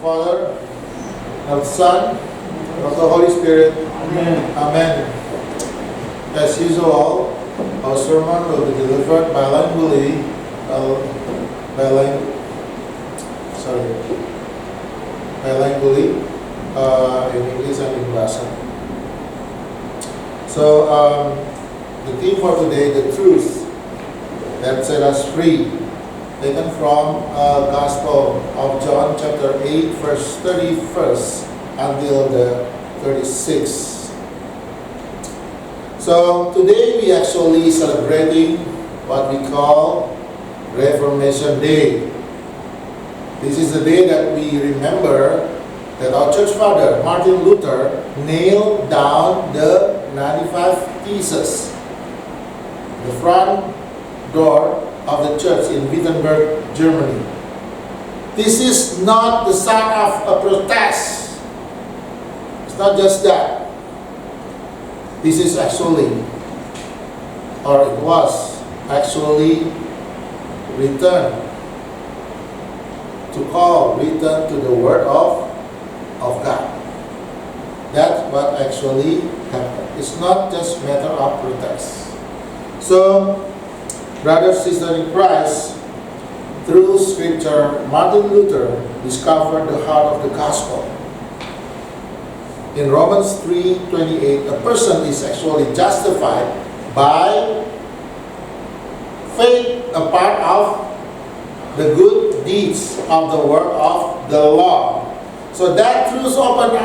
Father, of the Son, of the Holy Spirit. Amen. Amen. As usual, our sermon will be delivered bilingually, in English and in Bahasa. So, the theme for today, the truth that set us free, taken from Gospel of John chapter 8, verse 31st until the 36th. So today we actually celebrating what we call Reformation Day. This is the day that we remember that our church father, Martin Luther, nailed down the 95 Theses, the front door of the church in Wittenberg, Germany. This is not the sign of a protest. It's not just that. This is actually, or it was actually, return to the Word of God. That's what actually happened. It's not just a matter of protest. So, brothers, sisters in Christ, through Scripture, Martin Luther discovered the heart of the gospel. In Romans 3:28, a person is actually justified by faith apart of the good deeds of the work of the law. So that truth opened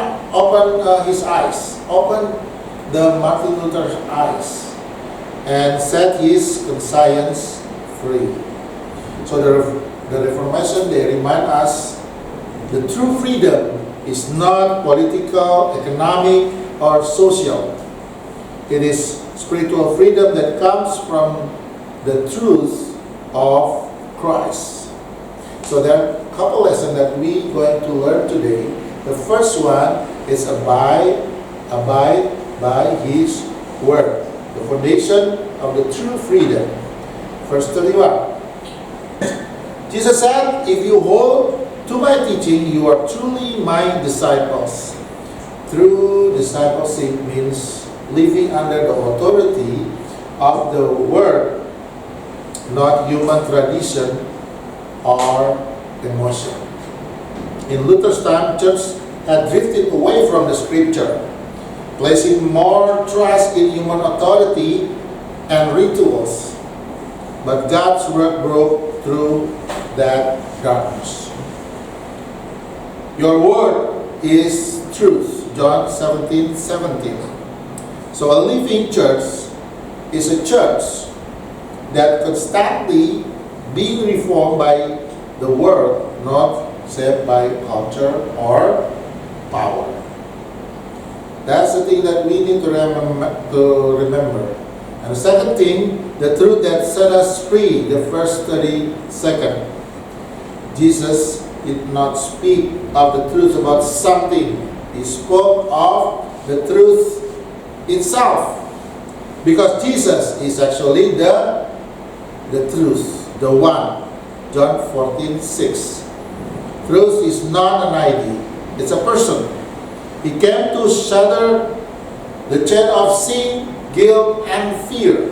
his eyes, opened the Martin Luther's eyes, and set his conscience free. So the Reformation, they remind us the true freedom is not political, economic, or social. It is spiritual freedom that comes from the truth of Christ. So there are a couple lessons that we're going to learn today. The first one is abide by His Word, the foundation of the true freedom. Verse 31. Jesus said, "If you hold to my teaching, you are truly my disciples." True discipleship means living under the authority of the Word, not human tradition or emotion. In Luther's time, church had drifted away from the Scripture, placing more trust in human authority and rituals. But God's Word broke through that darkness. Your Word is truth. John 17:17. So a living church is a church that constantly being reformed by the Word, not saved by culture or power. That's the thing that we need to remember. And the second thing, the truth that set us free, the first 32nd. Jesus did not speak of the truth about something. He spoke of the truth itself. Because Jesus is actually the truth, the one. John 14:6. Truth is not an idea, it's a person. He came to shatter the chain of sin, guilt, and fear.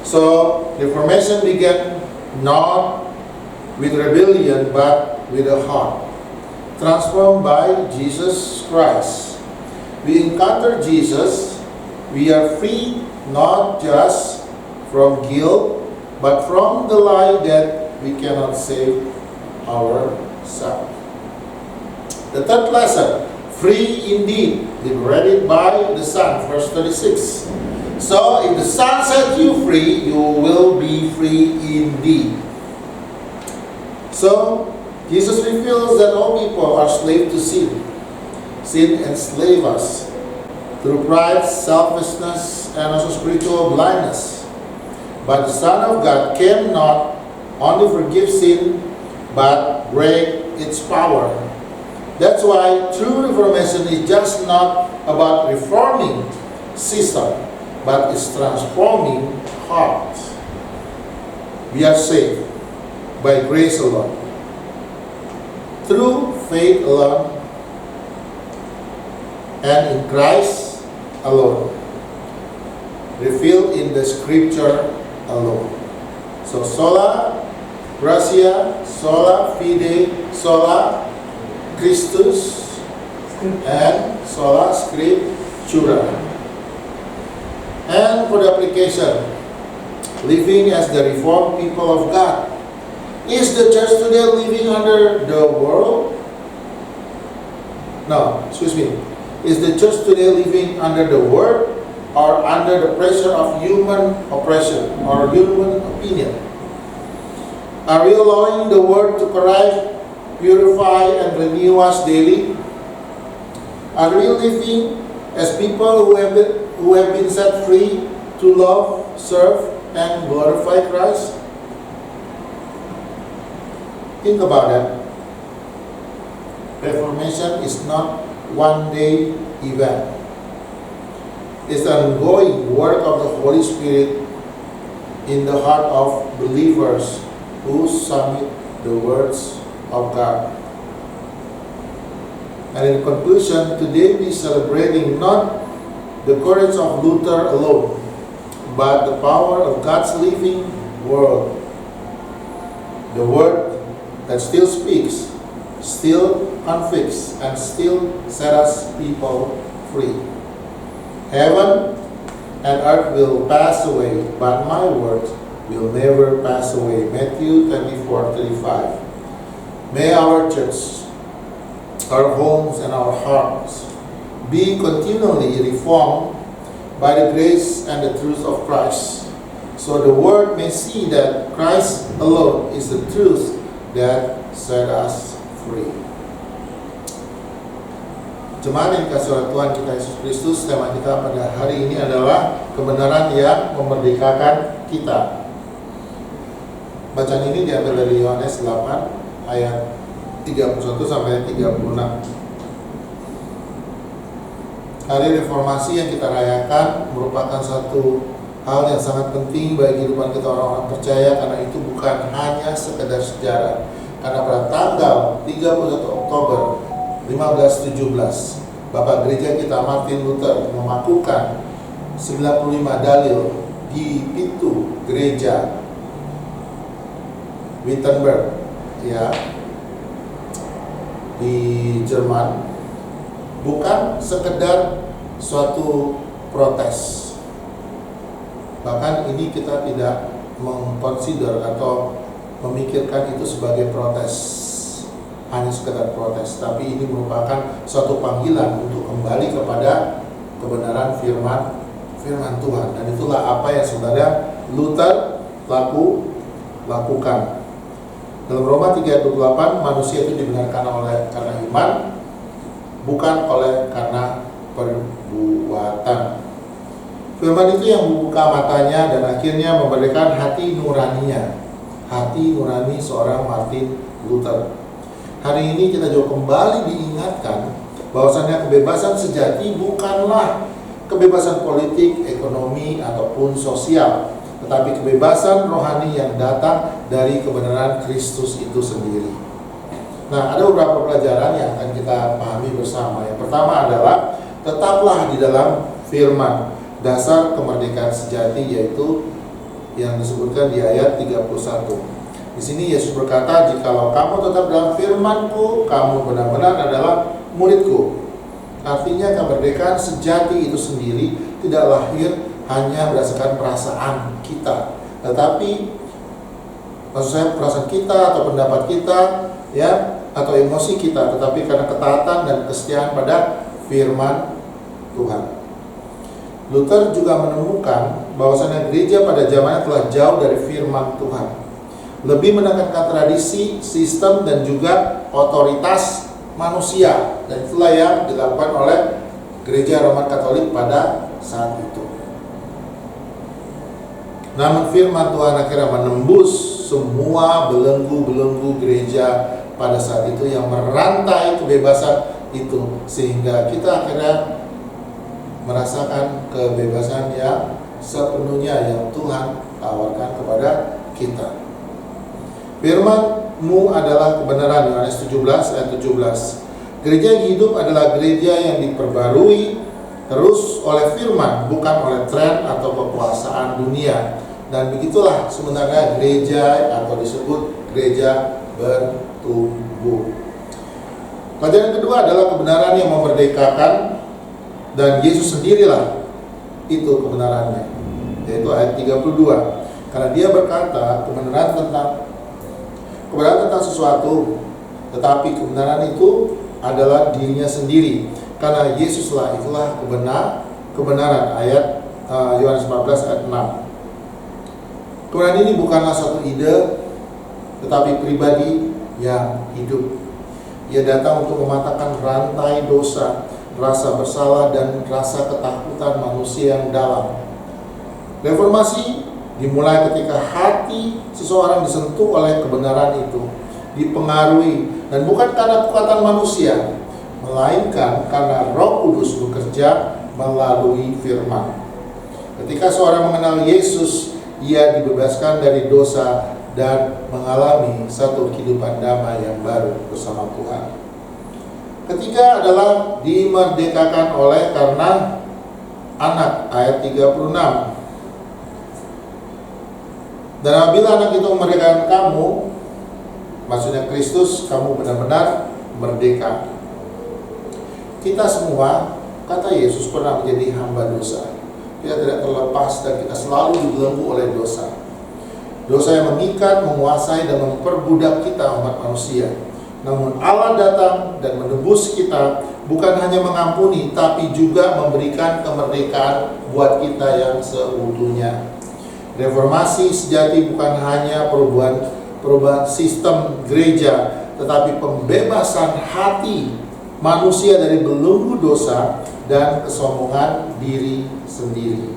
So, Reformation began not with rebellion, but with a heart transformed by Jesus Christ. We encounter Jesus, we are free not just from guilt, but from the lie that we cannot save ourselves. The third lesson, free indeed, liberated by the Son, verse 36. So, if the Son set you free, you will be free indeed. So, Jesus reveals that all people are slaves to sin. Sin enslaves us through pride, selfishness, and also spiritual blindness. But the Son of God came not only to forgive sin, but break its power. That's why true reformation is just not about reforming system, but it's transforming hearts. We are saved by grace alone. through faith alone and in Christ alone, revealed in the Scripture alone. So sola gratia, sola fide, sola Christus, and sola scriptura. And for the application, living as the reformed people of God. Is the church today living under the world? No, excuse me. Is the church today living under the word or under the pressure of human oppression or human opinion? Are we allowing the word to correct, purify, and renew us daily? Are we living as people who have been set free to love, serve, and glorify Christ? Think about that. Reformation is not one-day event. It's an ongoing work of the Holy Spirit in the heart of believers who submit the words of God. And in conclusion, today we are celebrating not the courage of Luther alone, but the power of God's living word. The word that still speaks, still convicts, and still set us people free. Heaven and earth will pass away, but my word will never pass away. Matthew 24:35. May our church, our homes, and our hearts be continually reformed by the grace and the truth of Christ, so the world may see that Christ alone is the truth that set us free. Jemaat yang dikasihi oleh Tuhan kita Yesus Kristus, tema kita pada hari ini adalah kebenaran yang memerdekakan kita. Bacaan ini diambil dari Yohanes 8 ayat 31 sampai 36. Hari reformasi yang kita rayakan merupakan satu hal yang sangat penting bagi kehidupan kita orang-orang percaya, karena itu bukan hanya sekedar sejarah. Karena pada tanggal 31 Oktober 1517, Bapak Gereja kita Martin Luther memakukan 95 dalil di pintu gereja Wittenberg, ya, di Jerman, bukan sekedar suatu protes. Bahkan ini kita tidak mengconsider atau memikirkan itu sebagai protes, hanya sekedar protes, tapi ini merupakan suatu panggilan untuk kembali kepada kebenaran firman Tuhan. Dan itulah apa yang sebenarnya Luther lakukan. Dalam Roma 3:28, manusia itu dibenarkan karena iman, bukan karena perbuatan. Firman itu yang membuka matanya dan akhirnya memberikan hati nurani seorang Martin Luther. Hari ini kita juga kembali diingatkan bahwasannya kebebasan sejati bukanlah kebebasan politik, ekonomi, ataupun sosial, tetapi kebebasan rohani yang datang dari kebenaran Kristus itu sendiri. Nah, ada beberapa pelajaran yang akan kita pahami bersama. Yang pertama adalah tetaplah di dalam firman. Dasar kemerdekaan sejati yaitu yang disebutkan di ayat 31. Di sini Yesus berkata, "Jikalau kamu tetap dalam firman-Ku, kamu benar-benar adalah murid-Ku." Artinya kemerdekaan sejati itu sendiri tidak lahir hanya berdasarkan perasaan kita, tetapi maksud saya perasaan kita atau pendapat kita, ya, atau emosi kita, tetapi karena ketaatan dan kesetiaan pada firman Tuhan. Luther juga menemukan bahwasannya gereja pada zamannya telah jauh dari firman Tuhan, lebih menekankan tradisi, sistem, dan juga otoritas manusia. Dan itulah yang dilakukan oleh gereja Roman Katolik pada saat itu. Namun firman Tuhan akhirnya menembus semua belenggu-belenggu gereja pada saat itu yang merantai kebebasan itu, sehingga kita akhirnya merasakan kebebasan yang sepenuhnya yang Tuhan tawarkan kepada kita. Firman mu adalah kebenaran, Yohanes 17 ayat 17. Gereja yang hidup adalah gereja yang diperbarui terus oleh firman, bukan oleh tren atau kekuasaan dunia. Dan begitulah sebenarnya gereja atau disebut gereja bertumbuh. Pelajaran kedua adalah kebenaran yang memerdekakan, dan Yesus sendirilah itu kebenarannya, yaitu ayat 32. Karena dia berkata kebenaran tentang sesuatu, tetapi kebenaran itu adalah dirinya sendiri. Karena Yesuslah itulah kebenaran. Ayat Yohanes 14 ayat 6. Kebenaran ini bukanlah satu ide, tetapi pribadi yang hidup. Ia datang untuk mematahkan rantai dosa, rasa bersalah, dan rasa ketakutan manusia yang dalam. Reformasi dimulai ketika hati seseorang disentuh oleh kebenaran itu, dipengaruhi, dan bukan karena kekuatan manusia, melainkan karena Roh Kudus bekerja melalui firman. Ketika seorang mengenal Yesus, ia dibebaskan dari dosa dan mengalami satu kehidupan damai yang baru bersama Tuhan. Ketiga adalah dimerdekakan oleh karena anak, ayat 36. Dan apabila anak itu memerdekakan kamu, maksudnya Kristus, kamu benar-benar merdeka. Kita semua, kata Yesus, pernah menjadi hamba dosa. Kita tidak terlepas dan kita selalu dibelenggu oleh dosa. Dosa yang mengikat, menguasai, dan memperbudak kita umat manusia. Namun Allah datang dan menebus kita, bukan hanya mengampuni, tapi juga memberikan kemerdekaan buat kita yang seutuhnya. Reformasi sejati bukan hanya perubahan sistem gereja, tetapi pembebasan hati manusia dari belenggu dosa dan kesombongan diri sendiri.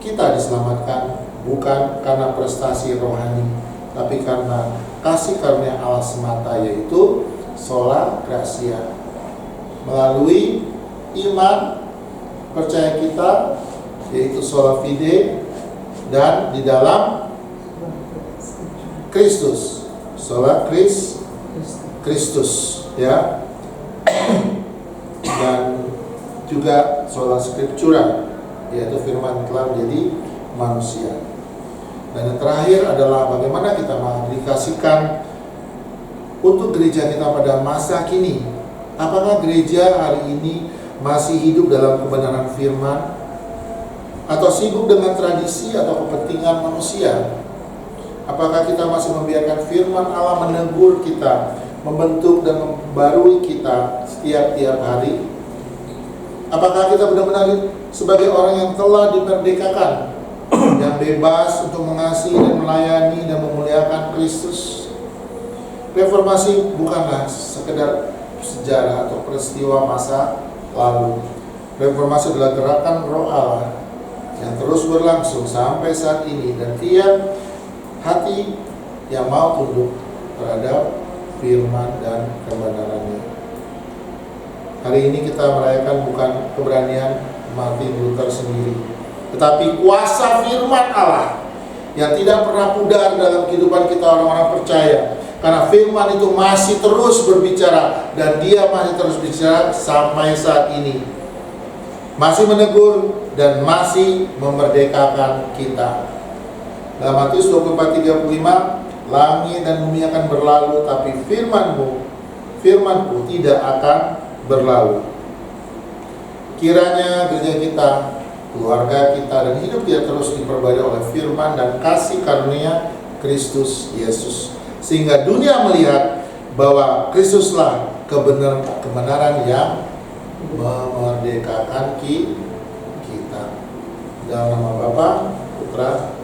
Kita diselamatkan bukan karena prestasi rohani, tapi karena kasih karunia Allah semata, yaitu sola gratia. Melalui iman percaya kita, yaitu sola fide, dan di dalam Kristus, sola Kristus, ya, dan juga sola scriptura, yaitu firman telah menjadi manusia. Dan yang terakhir adalah bagaimana kita mengaplikasikan untuk gereja kita pada masa kini. Apakah gereja hari ini masih hidup dalam kebenaran firman, atau sibuk dengan tradisi atau kepentingan manusia? Apakah kita masih membiarkan firman Allah menegur kita, membentuk dan membarui kita setiap hari? Apakah kita benar-benar sebagai orang yang telah dimerdekakan, yang bebas untuk mengasihi dan melayani dan memuliakan Kristus? Reformasi bukanlah sekedar sejarah atau peristiwa masa lalu. Reformasi adalah gerakan Roh Allah yang terus berlangsung sampai saat ini, dan tiap hati yang mau tunduk terhadap firman dan kebenarannya. Hari ini kita merayakan bukan keberanian Martin Luther sendiri, tetapi kuasa firman Allah yang tidak pernah pudar dalam kehidupan kita orang-orang percaya. Karena firman itu masih terus berbicara, dan dia masih terus bicara sampai saat ini. Masih menegur dan masih memerdekakan kita. Dalam Matius 24:35, langit dan bumi akan berlalu, tapi firmanku tidak akan berlalu. Kiranya gereja kita, keluarga kita, dan hidup kita terus diperbarui oleh firman dan kasih karunia Kristus Yesus, sehingga dunia melihat bahwa Kristuslah kebenaran yang memerdekakan kita. Dalam nama Bapa, Putra,